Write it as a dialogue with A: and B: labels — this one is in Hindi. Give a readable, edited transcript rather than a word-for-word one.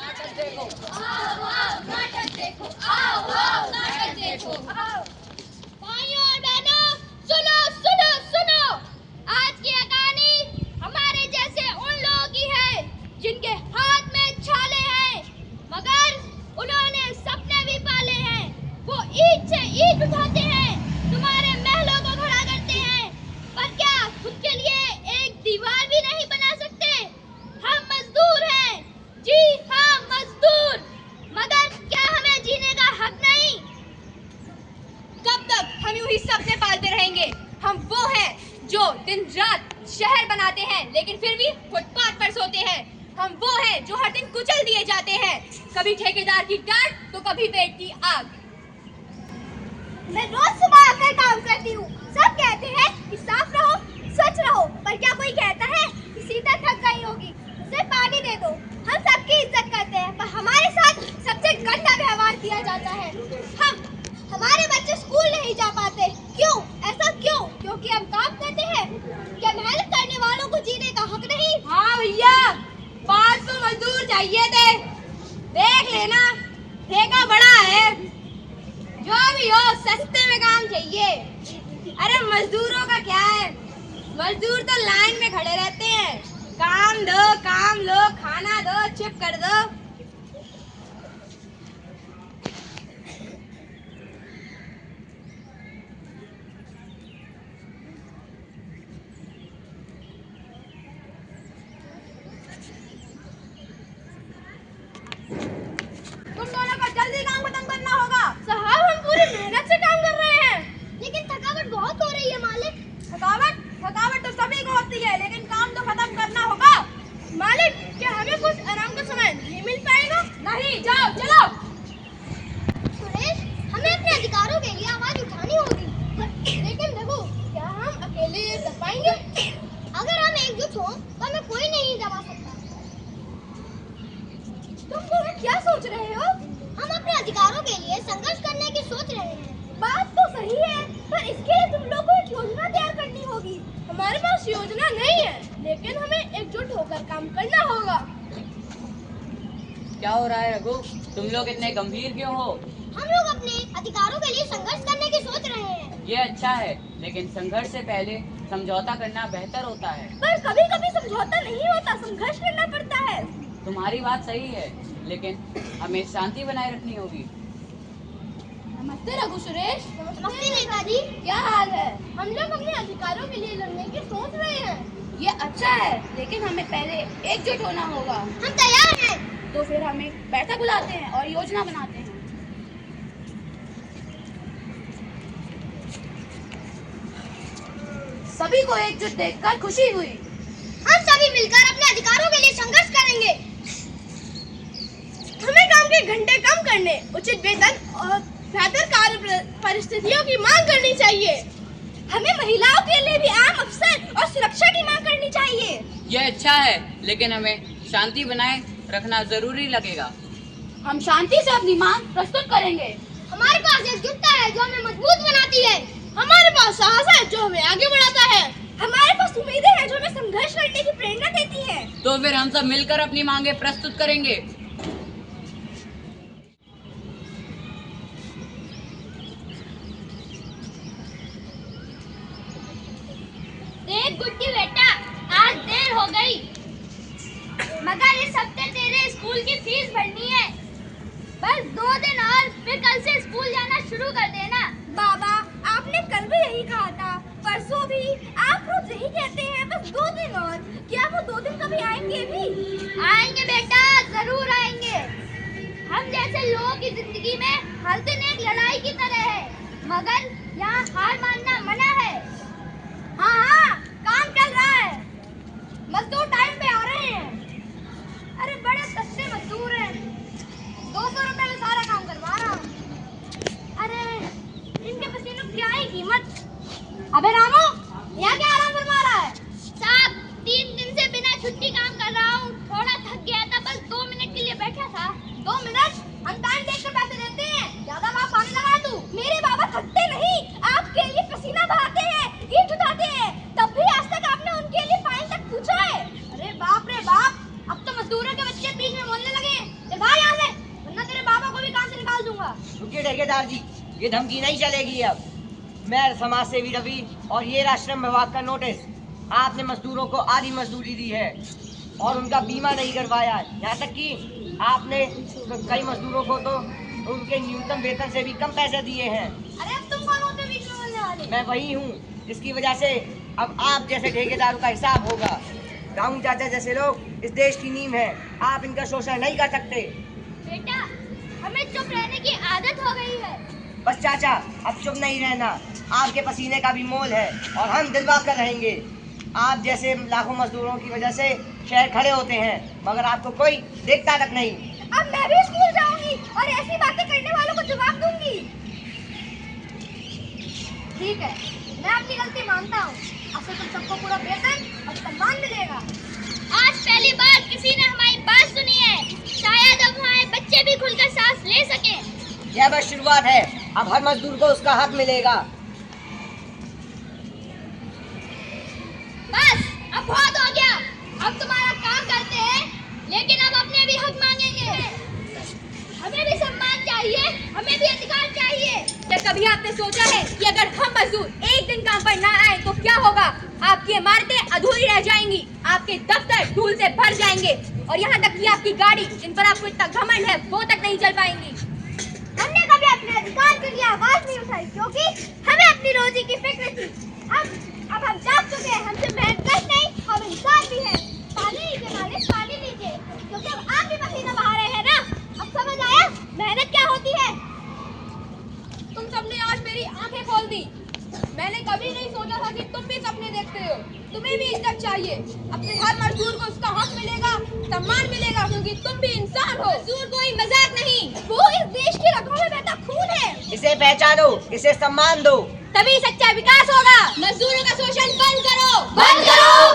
A: नाटक देखो,
B: आओ आओ नाटक देखो, आओ आओ नाटक देखो, आओ। भाइयों और बहनों, सुनो सुनो सुनो, आज की ये कहानी हमारे जैसे उन लोगों की है जिनके हाथ में छाले हैं मगर उन्होंने सपने भी पाले हैं। वो ईंट से ईंट उठाते हैं, तुम्हारे महलों को खड़ा करते हैं, पर क्या खुद के लिए एक दीवार भी नहीं बना सकते? हम मजदूर हैं, जी हाँ मजदूर, मगर क्या हमें जीने का हक नहीं?
A: कब तक हम यूं ही सपने पालते रहेंगे? हम वो हैं जो दिन रात शहर बनाते हैं लेकिन फिर भी फुटपाथ पर सोते हैं। हम वो हैं जो हर दिन कुचल दिए जाते हैं, कभी ठेकेदार की डांट तो कभी पेट की आग।
B: मैं रोज सुबह आकर काम करती हूँ, सब कहते हैं कि साफ रहो, स्वच्छ रहो, पर क्या कोई कहता है कि सीता थक गई होगी, उसे पानी दे दो। हम सबकी इज्जत करते हैं, पर हमारे साथ सबसे गंदा व्यवहार किया जाता है। हमारे बच्चे स्कूल नहीं जा पाते, क्यों? ऐसा क्यों? क्योंकि हम काम करते हैं। क्या मेहनत करने वालों को जीने का हक नहीं?
A: हाँ भैया, 500 मजदूर चाहिए थे, देख लेना ठेका बड़ा है, जो भी हो सस्ते में काम चाहिए। अरे मजदूरों का क्या है, मजदूर तो लाइन में खड़े रहते हैं, काम दो काम लो, खाना दो, चिप कर दो। तुम दोनों को जल्दी काम खत्म करना होगा।
B: साहब हम पूरी मेहनत से काम कर रहे हैं, लेकिन थकावट बहुत हो रही है मालिक।
A: थकावट तो सभी को होती है, लेकिन काम तो खत्म करना होगा।
B: मालिक, क्या हमें कुछ आराम का समय नहीं मिल पाएगा?
A: नहीं, जाओ चलो।
B: सुरेश, हमें अपने अधिकारों के लिए आवाज उठानी होगी, लेकिन देखो, क्या हम अकेले ये कर पाएंगे? अगर हम एकजुट हों, तो हमें कोई नहीं दबा सकता। तुम दोनों क्या सोच रहे हो? हम अपने अधिकारों के लिए संघर्ष करने की सोच रहे हैं। बात तो सही है, पर इसके लिए तुम लोगों को एक योजना तैयार करनी होगी। हमारे पास योजना नहीं है, लेकिन हमें एकजुट होकर काम करना होगा।
C: क्या हो रहा है रघु? तुम लोग इतने गंभीर क्यों हो?
B: हम लोग अपने अधिकारों के लिए संघर्ष करने की सोच रहे हैं।
C: ये अच्छा है, लेकिन संघर्ष से पहले समझौता करना बेहतर होता है।
B: पर कभी कभी समझौता नहीं होता, संघर्ष करना पड़ता है।
C: तुम्हारी बात सही है, लेकिन हमें शांति बनाए रखनी होगी।
A: नमस्ते रघु सुरेश।
B: नमस्ते नेताजी,
A: क्या हाल है?
B: हम लोग अपने अधिकारों के लिए लड़ने की सोच रहे हैं।
A: ये अच्छा है, लेकिन हमें पहले एकजुट होना होगा।
B: हम तैयार हैं।
A: तो फिर हमें बैठक बुलाते हैं और योजना बनाते हैं। सभी को एकजुट देखकर खुशी हुई।
B: हम सभी मिलकर अपने अधिकारों के लिए संघर्ष करेंगे। हमें काम के घंटे कम करने, उचित वेतन और बेहतर कार्य परिस्थितियों की मांग करनी चाहिए। हमें महिलाओं के लिए भी आम अवसर और सुरक्षा की मांग करनी चाहिए।
C: ये अच्छा है, लेकिन हमें शांति बनाए रखना जरूरी लगेगा।
A: हम शांति से अपनी मांग प्रस्तुत करेंगे।
B: हमारे पास एकजुटता है जो हमें मजबूत बनाती है। हमारे पास साहस है जो हमें आगे बढ़ाता है। हमारे पास उम्मीदें हैं जो हमें संघर्ष करने की प्रेरणा देती हैं।
C: तो फिर हम सब मिलकर अपनी मांगे प्रस्तुत करेंगे।
B: देख गुड्डी बेटा, आज देर हो गई, मगर इस हफ्ते तेरे स्कूल की फीस भरनी है। बस 2 दिन और फिर कल से स्कूल जाना शुरू कर देना। बाबा, आपने कल भी यही कहा था, परसों भी। आप रोज यही कहते हैं, बस 2 दिन और। क्या वो 2 दिन कभी आएंगे भी? आएंगे बेटा, जरूर आएंगे। हम जैसे लोगों की जिंदगी में हर दिन एक लड़ाई की तरह है, मगर यहाँ हार मानना मना है। हाँ, काम चल रहा है, मजदूर टाइम पे आ रहे हैं। अरे बड़े सस्ते मजदूर हैं, 200 रुपए में सारा काम करवा रहा हूँ। अरे इनके पसीनों की क्या ही कीमत। अबे रामू, यहाँ क्या आराम फरमा रहा है? साहब, 3 दिन से बिना छुट्टी काम कर रहा हूँ, थोड़ा थक गया था, बस 2 मिनट के लिए बैठा था। 2 मिनट? हम टाइम देखकर पैसे देते हैं, ज्यादा बात पानी लगा तू। मेरे बाबा थकते नहीं, आपके लिए पसीना बहाते
D: ठेकेदार जी, ये धमकी नहीं चलेगी अब। मैं समाज सेवी रवि और ये रहा श्रम विभाग का नोटिस। आपने मजदूरों को आधी मजदूरी दी है और उनका बीमा नहीं करवाया। यहाँ तक कि आपने कई मजदूरों को तो उनके न्यूनतम वेतन से भी कम पैसे दिए हैं।
B: अरे अब तुम कौन होते बीच में बोलने वाले?
D: मैं वही हूँ जिसकी वजह से अब आप जैसे ठेकेदारों का हिसाब होगा। राहुल चाचा जैसे लोग इस देश की नींव है, आप इनका शोषण नहीं कर सकते।
B: बेटा, हमें चुप रहने की आदत हो गई है।
D: बस चाचा, अब चुप नहीं रहना, आपके पसीने का भी मोल है और हम दिलवा कर रहेंगे। आप जैसे लाखों मजदूरों की वजह से शहर खड़े होते हैं, मगर आपको कोई देखता तक नहीं।
B: अब मैं भी स्कूल जाऊंगी और ऐसी बातें करने वालों को जवाब दूंगी। ठीक है, मैं अपनी गलती मानता हूँ। अब से तुम सबको पूरा वेतन और सम्मान मिलेगा। आज पहली बार किसी ने हमारी बात सुनी है। शायद अब हमारे बच्चे भी खुलकर सांस ले सकें।
D: यह बस शुरुआत है, अब हर मजदूर को उसका हक मिलेगा।
B: बस, अब बहुत हो गया। अब तुम्हारा काम करते हैं, लेकिन अब अपने भी हक मांगेंगे। हमें भी सम्मान चाहिए, हमें भी अधिकार चाहिए।
A: क्या कभी आपने सोचा है कि अगर हम मजदूर एक दिन काम पर ना आए तो क्या होगा? आपकी इमारतें अधूरी रह जाएंगी, आपके दफ्तर धूल से भर जाएंगे और यहाँ तक कि आपकी गाड़ी, जिन पर आपको इतना घमंड है, वो तक नहीं चल पाएंगी।
B: हमने कभी अपने अधिकार के लिए आवाज नहीं उठाई, क्योंकि हमें अपनी रोजी की फिक्र थी। अब हम जाग चुके हैं। हमसे मेहनत नहीं, हम इंसान भी हैं। पानी लीजिए मालिक, पानी लीजिए, क्योंकि अब आप भी पसीना बहा रहे हैं ना। अब समझ आया मेहनत क्या होती है।
A: तुम सबने आज मेरी आंखें खोल दी। मैंने कभी नहीं सोचा था कि तुम भी सपने देखते हो। तुम्हें भी इज्जत चाहिए। अपने हर मजदूर को उसका हक मिलेगा, सम्मान मिलेगा, क्योंकि तुम भी इंसान हो। मजदूर कोई मजाक नहीं, वो इस देश की रगों में बहता खून है।
D: इसे पहचानो, इसे सम्मान दो,
A: तभी सच्चा विकास होगा। मजदूरों का शोषण बंद करो, बंद करो।